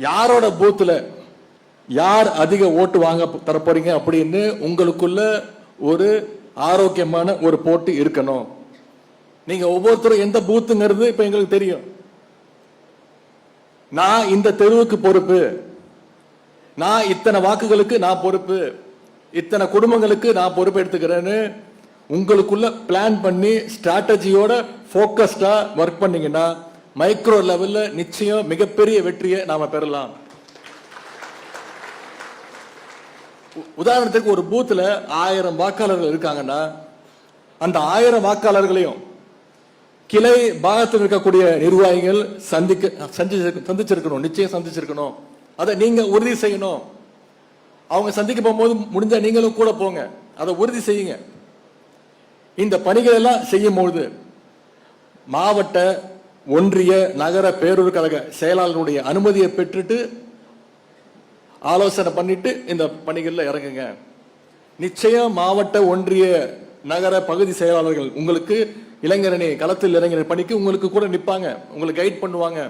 யாரோட பூத்துல யார் அதிக ஓட்டு வாங்க தரப்போறீங்க அப்படின்னு உங்களுக்குள்ள ஒரு ஆரோக்கியமான ஒரு போட்டி இருக்கணும். நீங்க ஒவ்வொருத்தரும் எந்த பூத்துங்கிறது இப்ப எங்களுக்கு தெரியும். நான் இந்த தெருவுக்கு பொறுப்பு, நான் இத்தனை வாக்குகளுக்கு நான் பொறுப்பு, இத்தனை குடும்பங்களுக்கு நான் பொறுப்பு எடுத்துக்கிறேன்னு உங்களுக்குள்ள பிளான் பண்ணி ஸ்ட்ராட்டஜியோட போக்கஸ்டா ஒர்க் பண்ணீங்கன்னா மைக்ரோ லெவல்ல நிச்சயம் மிகப்பெரிய வெற்றியை நாம பெறலாம். உதாரணத்துக்கு ஒரு பூத்துல 1000 வாக்காளர்கள் இருக்காங்கன்னா அந்த 1000 வாக்காளர்களையும் கிளை பாகத்தில் இருக்கக்கூடிய நிர்வாகிகள் சந்திச்சிருக்கணும், நிச்சயம் சந்திச்சிருக்கணும். அதை நீங்க உறுதி செய்யணும். அவங்க சந்திக்க போகும்போது முடிஞ்சா நீங்களும் கூட போங்க, அதை உறுதி செய்யுங்க. இந்த பணிகள் எல்லாம் செய்யும் பொழுது மாவட்ட ஒன்றிய நகர பேரூர் கழக செயலாளருடைய அனுமதியை பெற்றுட்டு ஆலோசனை பண்ணிட்டு இந்த பணிகள்ல இறங்குங்க. நிச்சயம் மாவட்ட ஒன்றிய நகர பகுதி செயலாளர்கள் உங்களுக்கு இளைஞரணி களத்தில் இளைஞர் பணிக்கு உங்களுக்கு கூட நிற்பாங்க, உங்களுக்கு கைட் பண்ணுவாங்க.